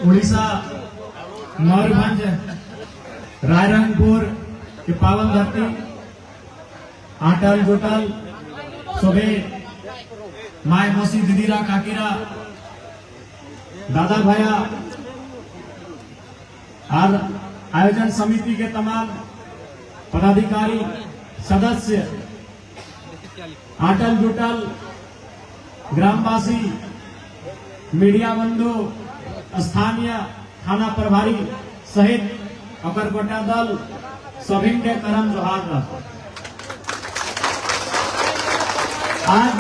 उड़ीसा मयूरभंज रायरंगपुर की पावन धरती आटल जोटल सोबे माय मौसी दीदीरा काकीरा दादा भैया और आयोजन समिति के तमाम पदाधिकारी सदस्य आटल जोटल ग्रामवासी मीडिया बंधु स्थानीय थाना प्रभारी सहित अकर गोटा दल सभी के करम जोहार। आज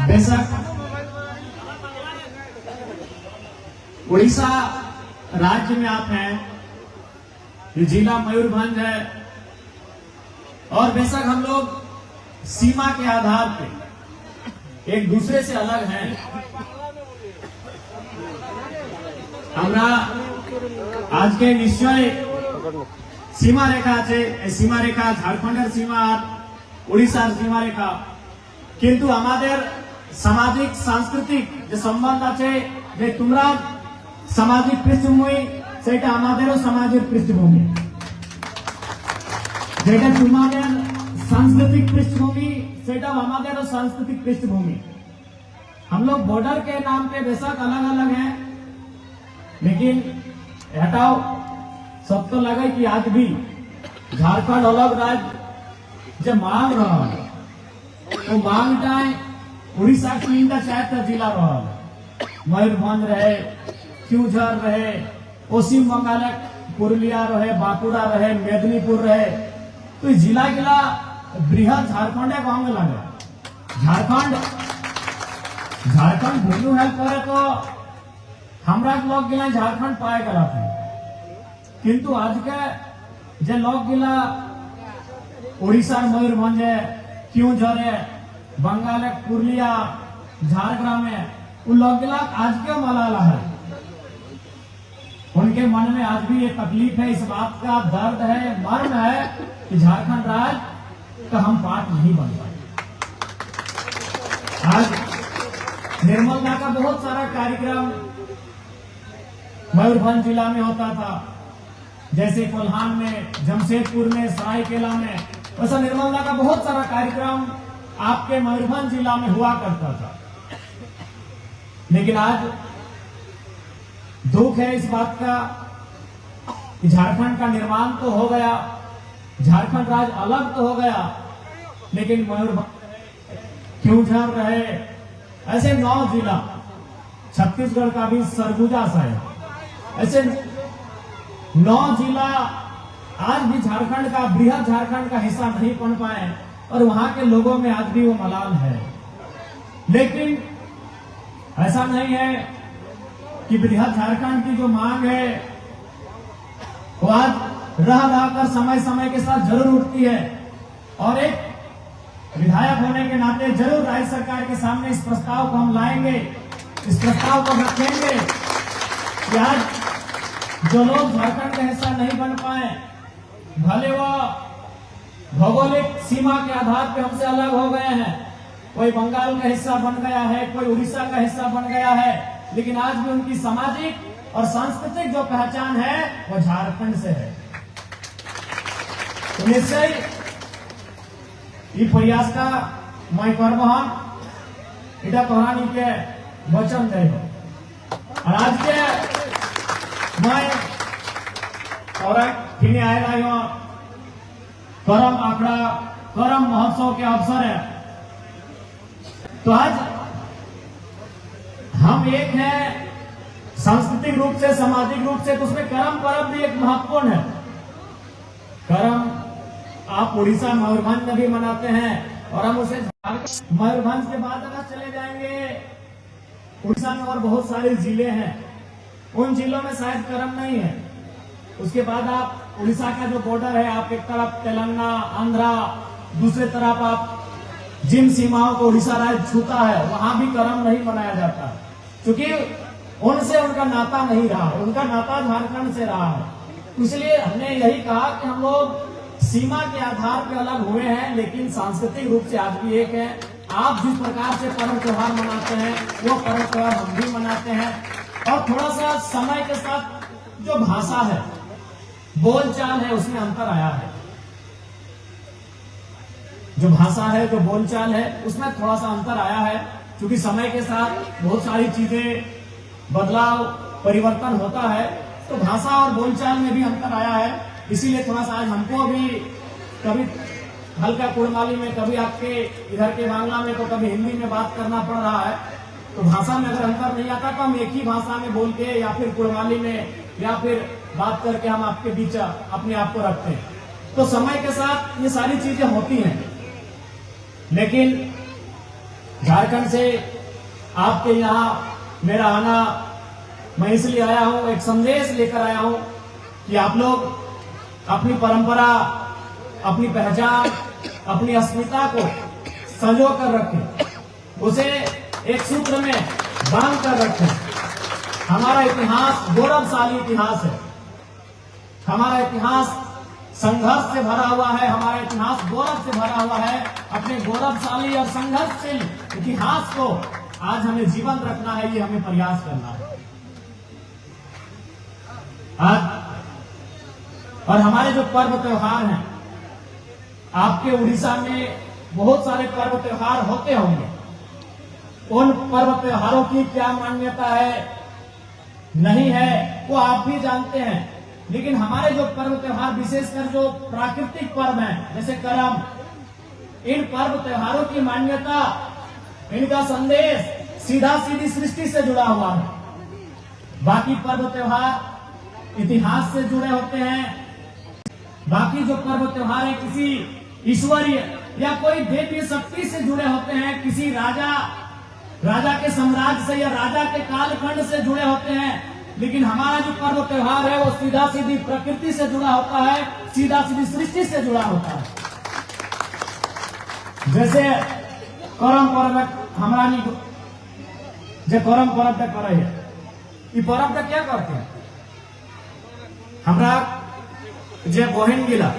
बेशक उड़ीसा राज्य में आप हैं, ये जिला मयूरभंज है और बेशक हम लोग सीमा के आधार पे एक दूसरे से अलग हैं। हमरा आज के निश्चय सीमा रेखा है, सीमा रेखा झारखंड सीमा उड़ीसा सीमा रेखा, किंतु हमारे सामाजिक सांस्कृतिक जो संबंध आछे तुमरा सामाजिक पृष्ठभूमि सेटा हमारे सामाजिक पृष्ठभूमि जेटा तुम्हारे सांस्कृतिक पृष्ठभूमि सेटा हमारे सांस्कृतिक पृष्ठभूमि। हम लोग बॉर्डर के नाम पे बेशक अलग अलग हैं, लेकिन हटाओ सब तो लगे कि आज भी झारखंड अलग राज्य जब मांग रहा है तो मांग जाए उड़ीसा की चाहे जिला रहा मयूरभंज रहे, क्यूझर रहे, पश्चिम बंगाल पुरुलिया रहे, बांकुड़ा रहे, मेदिनीपुर रहे, तो जिला जिला बृहद झारखंड कहंगे लगे। झारखंड भूलू हेल्प करे तो हमरा लोग गिला झारखंड पाए गला थे, किंतु आज के जे लोग गिला उड़ीसा मयूरभंज है, क्यूझर है, बंगाल पुरुलिया झारग्राम है, उन लोग गिला आज क्यों मलाला है, उनके मन में आज भी ये तकलीफ है, इस बात का दर्द है, मर्म है कि झारखंड राज्य का हम पार्ट नहीं बन पाए। आज निर्मलता का बहुत सारा कार्यक्रम मयूरभंज जिला में होता था, जैसे कोल्हान में, जमशेदपुर में, सरायकेला में, वैसा निर्मलता का बहुत सारा कार्यक्रम आपके मयूरभंज जिला में हुआ करता था। लेकिन आज दुख है इस बात का कि झारखंड का निर्माण तो हो गया, झारखंड राज्य अलग तो हो गया, लेकिन मयूरभंज क्यूझर रहे, ऐसे 9 जिला, छत्तीसगढ़ का भी सरगुजा सा है, ऐसे 9 जिला आज भी झारखंड का, बृहद झारखंड का हिस्सा नहीं बन पाए और वहां के लोगों में आज भी वो मलाल है। लेकिन ऐसा नहीं है कि बृहद झारखंड की जो मांग है वो आज रह कर समय समय के साथ जरूर उठती है और एक विधायक होने के नाते जरूर राज्य सरकार के सामने इस प्रस्ताव को हम लाएंगे, इस प्रस्ताव को रखेंगे कि आज जो लोग झारखंड का हिस्सा नहीं बन पाए, भले वो भौगोलिक सीमा के आधार पर हमसे अलग हो गए हैं, कोई बंगाल का हिस्सा बन गया है, कोई उड़ीसा का हिस्सा बन गया है, लेकिन आज भी उनकी सामाजिक और सांस्कृतिक जो पहचान है वो झारखंड से है। तो निश्चय ये प्रयास का मैं करबहन इटा तोहरानी के वचन दे और आज के मैं और फिर आएगा यो करम आंकड़ा करम महोत्सव के अवसर है, तो आज हम एक हैं सांस्कृतिक रूप से, सामाजिक रूप से, तो उसमें करम पर्व भी एक महत्वपूर्ण है। करम आप उड़ीसा मयूरभंज में भी मनाते हैं और हम उसे मयूरभंज के बाद अगर चले जाएंगे उड़ीसा में और बहुत सारे जिले हैं, उन जिलों में शायद करम नहीं है। उसके बाद आप उड़ीसा का जो बॉर्डर है, आप एक तरफ तेलंगाना, आंध्रा, दूसरे तरफ आप जिन सीमाओं को उड़ीसा राज्य छूता है वहां भी करम नहीं मनाया जाता, क्योंकि उनसे उनका नाता नहीं रहा, उनका नाता झारखंड से रहा है। इसलिए हमने यही कहा कि हम लोग सीमा के आधार पर अलग हुए हैं, लेकिन सांस्कृतिक रूप से आज भी एक है। आप जिस प्रकार से पर्व त्योहार मनाते हैं वो पर्व त्योहार हम भी मनाते हैं। थोड़ा सा समय के साथ जो भाषा है, बोलचाल है, उसमें अंतर आया है। जो भाषा है, जो बोलचाल है, उसमें थोड़ा सा अंतर आया है, क्योंकि समय के साथ बहुत सारी चीजें बदलाव परिवर्तन होता है, तो भाषा और बोलचाल में भी अंतर आया है। इसीलिए थोड़ा सा आज हमको भी कभी हल्का कुड़माली में, कभी आपके इधर के बांग्ला में, तो कभी हिंदी में बात करना पड़ रहा है। तो भाषा में अगर अंतर नहीं आता तो हम एक ही भाषा में बोल के या फिर कुड़माली में या फिर बात करके हम आपके बीच अपने आप को रखते हैं। तो समय के साथ ये सारी चीजें होती हैं, लेकिन झारखंड से आपके यहाँ मेरा आना, मैं इसलिए आया हूं, एक संदेश लेकर आया हूं कि आप लोग अपनी परंपरा, अपनी पहचान, अपनी अस्मिता को संजो कर रखें, उसे एक सूत्र में बांध कर रखें। हमारा इतिहास गौरवशाली इतिहास है, हमारा इतिहास संघर्ष से भरा हुआ है, हमारा इतिहास गौरव से भरा हुआ है। अपने गौरवशाली और संघर्षशील इतिहास को आज हमें जीवंत रखना है, ये हमें प्रयास करना है। आज और हमारे जो पर्व त्योहार हैं, आपके उड़ीसा में बहुत सारे पर्व त्योहार होते होंगे। उन पर्व त्योहारों की क्या मान्यता है, नहीं है, वो आप भी जानते हैं। लेकिन हमारे जो पर्व त्योहार, विशेषकर जो प्राकृतिक पर्व हैं, जैसे करम, इन पर्व त्योहारों की मान्यता, इनका संदेश सीधा सीधी सृष्टि से जुड़ा हुआ है। बाकी पर्व त्योहार इतिहास से जुड़े होते हैं। बाकी जो पर्व त्योहार है किसी ईश्वरीय या कोई देवी शक्ति से जुड़े होते हैं, किसी राजा के साम्राज्य से या राजा के कालखंड से जुड़े होते हैं। लेकिन हमारा जो पर्व त्योहार है वो सीधा सीधी प्रकृति से जुड़ा होता है, सीधा सीधी सृष्टि से जुड़ा होता है। जैसे करम पर्व हमारा जो करम पर्व तक करे है, ये पर्व तक क्या करते हैं? हमरा जे बहन गिला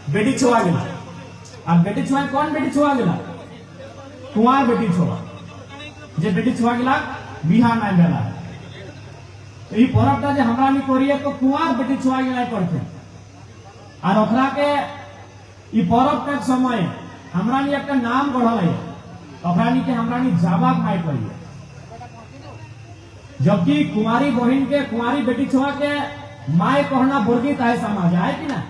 बेटी छुआ गिला, अब बेटी छुआ कौन बेटी छुआ गिला? कुंवार बेटी छुआ, जे बेटी छुआ गिला बिहा नहीं भेला है। तो ये पर्वटा जो हमरा नहीं करिए तो कुंवार बेटी छुआ गिला करते। और ओकरा के ये पर्व तक समय हमरा नहीं एक नाम बढ़ल है, ओकरा नहीं के हमरा नहीं जाबाक माई करिए। जबकि कुंवारी बहन के, कुंवारी बेटी छुआ के माय कहना वर्जित है समाज है कि ना,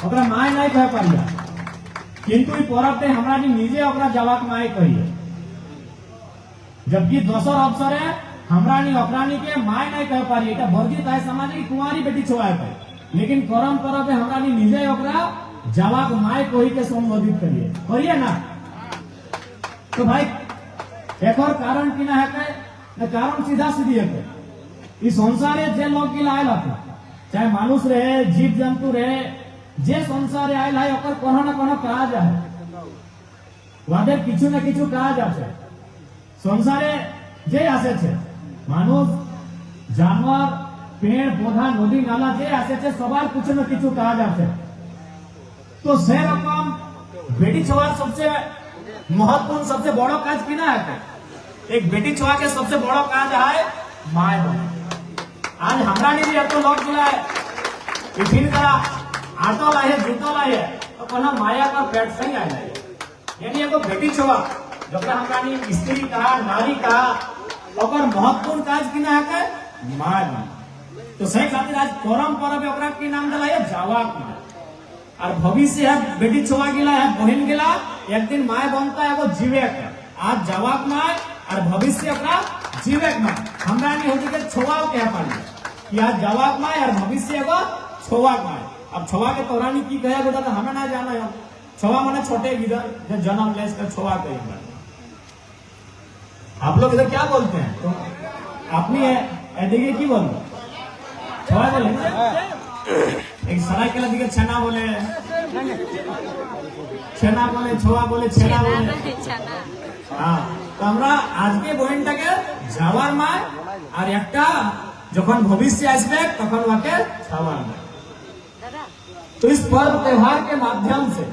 ओकरा माय नहीं कह पाइए। किंतु पर्व पे हमरा निजे ओकरा जवाक माय कहिए। जबकि दोसर अवसर है हमरा ओकरा के माय नहीं कह पाइए, এটা वर्जित है समाज की कुंवारी बेटी छुआ है। लेकिन करम पर्व पे हमरा निजे ओकरा जवाक माय कही के संबोधित करिए ना। तो भाई एक और कारण की ना है, कारण सीधा सीधी है। इस संसारे जे लोग की आयल है, चाहे मानुष रहे, जीव जंतु रहे, जे संसारे आयल है ओकर कोनो ना कोनो काज है, वादे किछु ना किछु काज আছে। संसारे जे आसे छे, मानुष, जानवर, पेड़ पौधा, नदी नाला जे आसे छे, सबार किछु ना किछु काज আছে। तो से रकम बेटी छुआ सबसे महत्वपूर्ण, सबसे बड़ो काज की ना है। एक बेटी छुआ के सबसे बड़ो काज है माय बने। आज हमरा नहीं भी तो लोग मिला है, टिफिन का आटो लाए, जूतो लाए, तो कहना माया का पेट से ही आया है। यानी एगो बेटी छुआ जो हमरा नहीं स्त्री कहा, नारी कहा, और महत्वपूर्ण काज की ना है माय बने। तो सही खातिर आज करम पर्व ओकरा की नाम दिला है जावाक माय। और भविष्य है बेटी छुआ गिला है, बहन गिला, एक दिन माय बनता है वो जीवेक। आज जावाक माय और भविष्य ओकरा जीवेक माय। हमरा नहीं होती के छुआव कह पाली कि आज जावाक माय और भविष्य एगो छुआक माय। अब छुआ के तोरानी की कहे बेटा तो हमें ना जाना है। छुआ माने छोटे गिदर जो जन्म ले इसका छुआ कहेंगे। आप लोग इधर क्या बोलते हैं? तो अपनी देखिए की बोलते छुआ बोले, एक सराय के लगे छना बोले, छेना बोले, छुआ बोले, छेना बोले। हाँ, तो हमरा आज के बहनटा के जावार माय और एकटा जखन भविष्य आसबे तखन वाके छावार माय। तो इस पर्व त्योहार के माध्यम से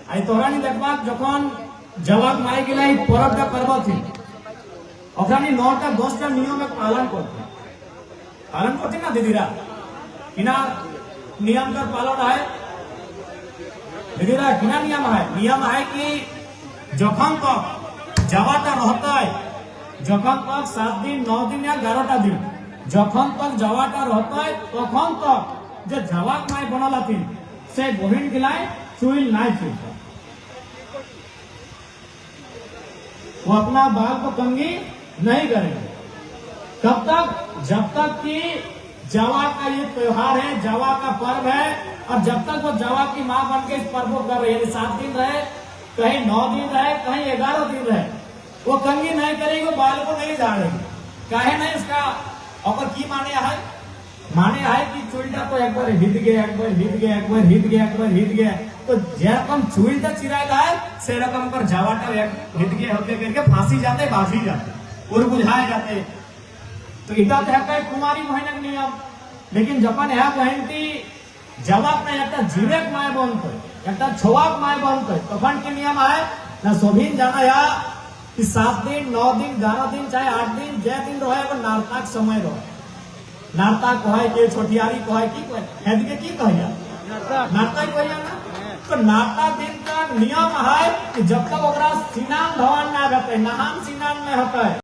आई तोरानी देखबा जखन जवाक माय गिला पर्वटा करब थी, ओकरा 9टा 10टा नियम पालन करते। पालन करती ना दीदीरा किना नियम कर पालन है दीदीरा किना नियम है कि जखन तक जावाटा रहता है जखन तक 7 दिन 9 दिन या 11टा दिन जखन तक जावाटा रहता है तखन तक जो जावाक माय बनल हथिन से बहिन गिलाय चुइल नाय चुइल वो अपना बाल को कंगी नहीं करेंगे कब तक जब तक कि जावा का ये त्योहार है जावा का पर्व है और जब तक वो जावा की मां बन के इस पर्व को कर रही है 7 दिन रहे कहीं 9 दिन रहे कहीं 11 दिन रहे वो कंगी नहीं करेगी वो बाल को नहीं झाड़ेगी काहे नहीं इसका और की माने है कि चुलटा तो एक बार हिट गया एक बार हिट गया एक बार हिट गया एक बार हिट गया तो जेरकम चुलटा चिराएगा है से रकम कर जावाटा हिट गया होते करके फांसी जाते बाजी जाते और बुझाए जाते तो इटा तो कुमारी बहन नियम लेकिन जपन है बहनटी जवाब में एक जीवेक माय बनते एक छोवाक माय बनते तखन के नियम है ना सोभिन जाना या कि 7 दिन 9 दिन 11 दिन चाहे 8 दिन जे दिन रहे नारताक समय रहे नारता कहे के छोटियारी कहे की हेद के की कहिया नारता कहिया ना तो नारता दिन का नियम है कि जब तक ओकरा स्नान धवन ना रहते नहान स्नान में होता है